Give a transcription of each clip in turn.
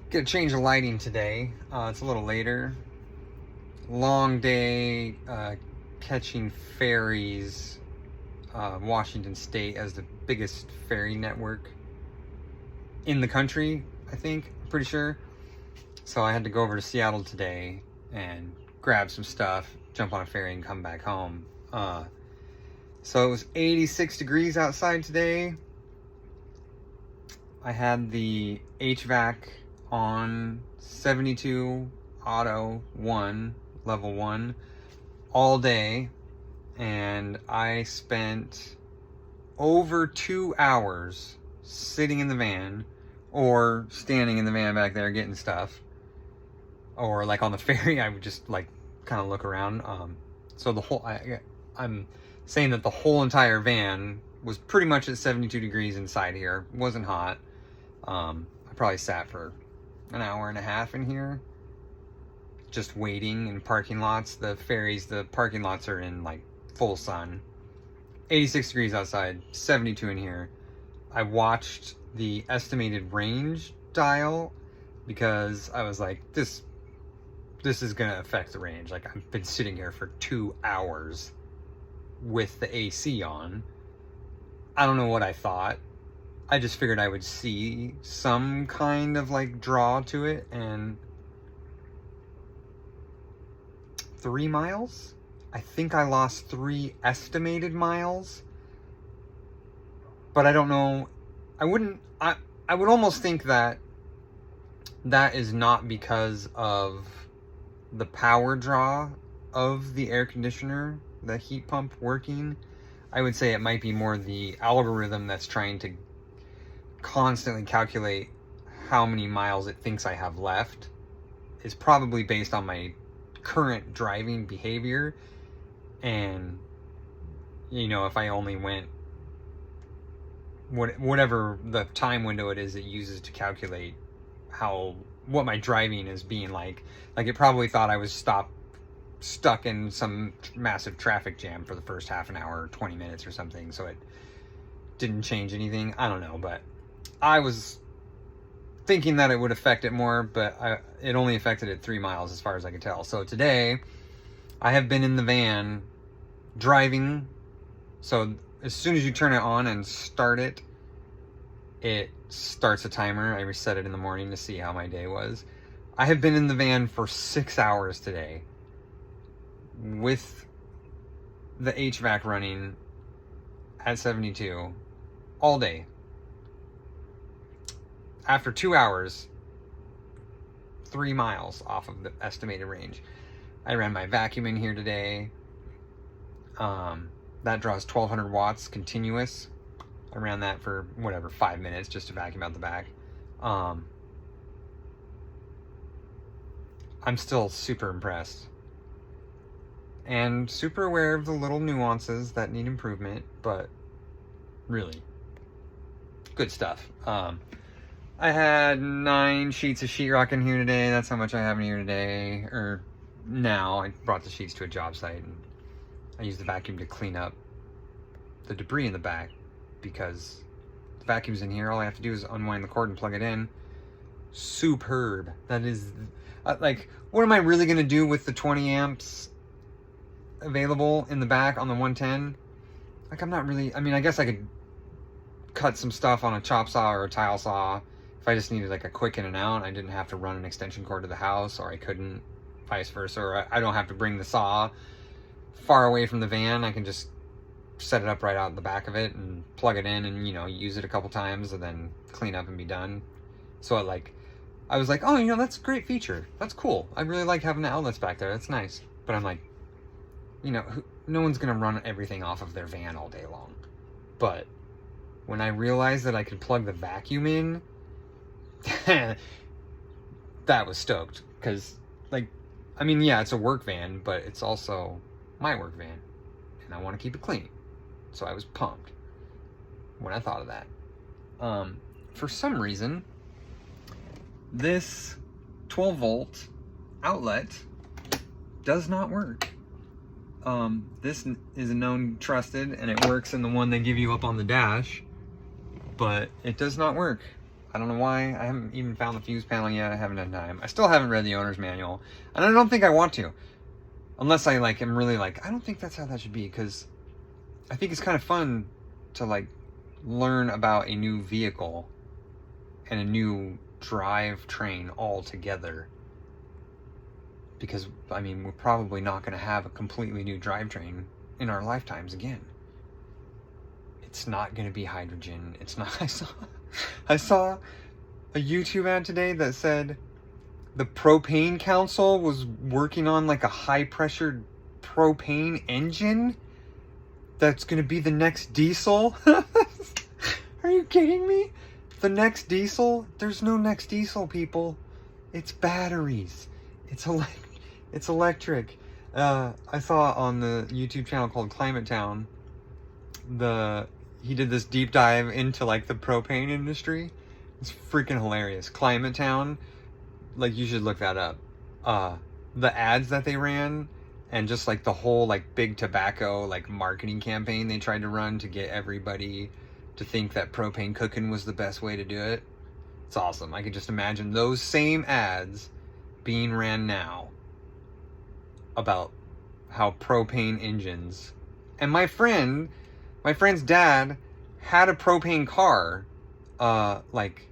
Get a change of lighting today. It's a little later. Long day catching ferries. Washington State as the biggest ferry network in the country, I think. I'm pretty sure. So I had to go over to Seattle today and grab some stuff, jump on a ferry, and come back home. So it was 86 degrees outside today. I had the HVAC on 72 auto 1, level 1, all day, and I spent over 2 hours sitting in the van or standing in the van back there getting stuff, or like on the ferry I would just like kind of look around. So the whole I'm saying that the whole entire van was pretty much at 72 degrees inside here. It wasn't hot. I probably sat for an hour and a half in here just waiting in parking lots. The ferries, the parking lots are in like full sun. 86 degrees outside, 72 in here. I watched the estimated range dial because I was like, this is gonna affect the range. Like, I've been sitting here for 2 hours with the AC on. I don't know what I thought. I just figured I would see some kind of like draw to it, and 3 miles? I think I lost 3 estimated miles, but I don't know. I would almost think that that is not because of the power draw of the air conditioner, the heat pump working. I would say it might be more the algorithm that's trying to constantly calculate how many miles it thinks I have left. Is probably based on my current driving behavior, and you know, if I only went whatever the time window it is it uses to calculate what my driving is being like it probably thought I was stuck in some massive traffic jam for the first half an hour or 20 minutes or something, so it didn't change anything. I don't know, but I was thinking that it would affect it more, but it only affected it 3 miles as far as I could tell. So today I have been in the van driving. So as soon as you turn it on and start it, it starts a timer. I reset it in the morning to see how my day was. I have been in the van for 6 hours today with the HVAC running at 72 all day. After 2 hours, 3 miles off of the estimated range. I ran my vacuum in here today. That draws 1200 watts continuous. I ran that for 5 minutes just to vacuum out the back. I'm still super impressed and super aware of the little nuances that need improvement, but really good stuff. I had 9 sheets of sheetrock in here today. That's how much I have in here today. Or now, I brought the sheets to a job site and I used the vacuum to clean up the debris in the back, because the vacuum's in here. All I have to do is unwind the cord and plug it in. Superb. That is, like, what am I really going to do with the 20 amps available in the back on the 110? Like, I'm not really, I mean, I guess I could cut some stuff on a chop saw or a tile saw if I just needed like a quick in and out. I didn't have to run an extension cord to the house, or I couldn't, vice versa, or I don't have to bring the saw far away from the van. I can just set it up right out the back of it and plug it in and, you know, use it a couple times and then clean up and be done. So I was like, oh, you know, that's a great feature. That's cool. I really like having the outlets back there. That's nice. But I'm like, you know, no one's going to run everything off of their van all day long. But when I realized that I could plug the vacuum in, that was stoked. Because, like, I mean, yeah, it's a work van, but it's also my work van. And I want to keep it clean. So I was pumped when I thought of that. For some reason, this 12-volt outlet does not work. This is a known trusted, and it works in the one they give you up on the dash, but it does not work. I don't know why. I haven't even found the fuse panel yet. I haven't had time. I still haven't read the owner's manual. And I don't think I want to. Unless I, like, am really like, I don't think that's how that should be. Because I think it's kind of fun to, like, learn about a new vehicle and a new drivetrain all together. Because, I mean, we're probably not going to have a completely new drivetrain in our lifetimes again. It's not going to be hydrogen. It's not. I saw a YouTube ad today that said the Propane Council was working on like a high-pressured propane engine that's going to be the next diesel. Are you kidding me? The next diesel? There's no next diesel, people. It's batteries. It's electric. I saw on the YouTube channel called Climate Town, he did this deep dive into like the propane industry. It's freaking hilarious. Climate Town, like you should look that up. The ads that they ran and just like the whole like big tobacco like marketing campaign they tried to run to get everybody to think that propane cooking was the best way to do it. It's awesome. I could just imagine those same ads being ran now about how propane engines, and my friend's dad had a propane car like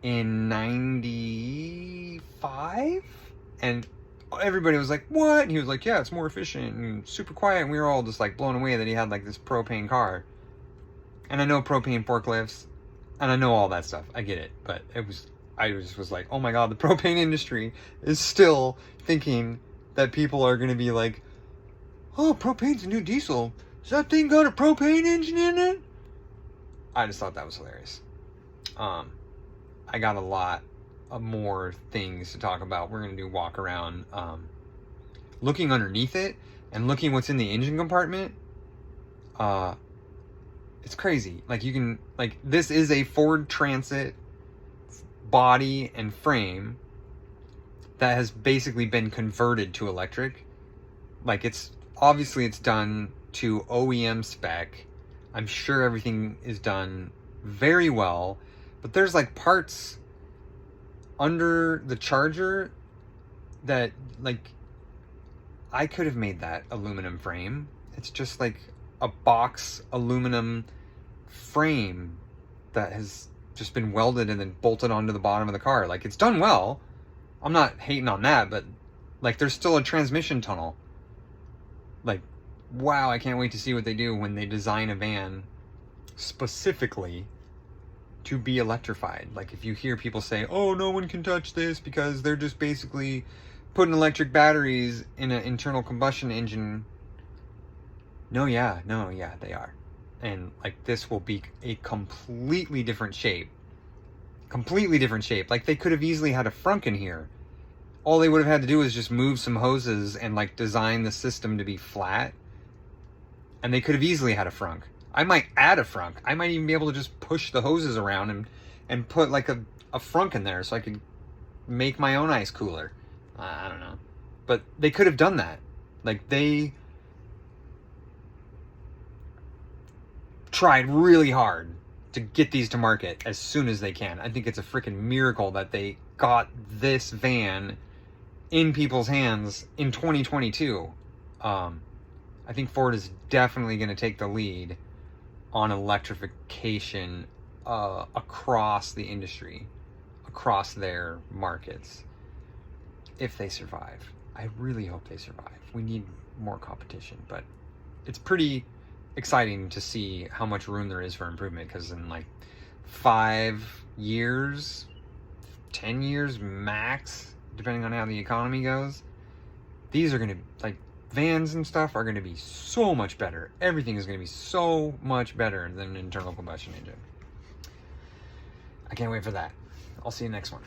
in 95, and everybody was like, what? And he was like, yeah, it's more efficient and super quiet, and we were all just like blown away that he had like this propane car. And I know propane forklifts and I know all that stuff, I get it, but I just was like, oh my god, the propane industry is still thinking that people are going to be like, oh, propane's a new diesel. Does that thing got a propane engine in it? I just thought that was hilarious. I got a lot of more things to talk about. We're going to do walk around, looking underneath it and looking what's in the engine compartment. It's crazy. Like you can, like, this is a Ford Transit body and frame that has basically been converted to electric. Like it's done to OEM spec. I'm sure everything is done very well, but there's like parts under the charger that like I could have made that aluminum frame. It's just like a box aluminum frame that has just been welded and then bolted onto the bottom of the car. Like it's done well. I'm not hating on that, but like there's still a transmission tunnel. Like, wow, I can't wait to see what they do when they design a van specifically to be electrified. Like if you hear people say, oh, no one can touch this because they're just basically putting electric batteries in an internal combustion engine. No, yeah, they are. And like this will be a completely different shape. Like they could have easily had a frunk in here. All they would have had to do is just move some hoses and like design the system to be flat. And they could have easily had a frunk. I might add a frunk. I might even be able to just push the hoses around and put like a frunk in there so I could make my own ice cooler. I don't know. But they could have done that. Like they tried really hard to get these to market as soon as they can. I think it's a freaking miracle that they got this van in people's hands in 2022. I think Ford is definitely going to take the lead on electrification across the industry, across their markets, if they survive. I really hope they survive. We need more competition, but it's pretty exciting to see how much room there is for improvement, because in like 5 years, 10 years max, depending on how the economy goes, these are going to, like, vans and stuff are going to be so much better. Everything is going to be so much better than an internal combustion engine. I can't wait for that. I'll see you next one.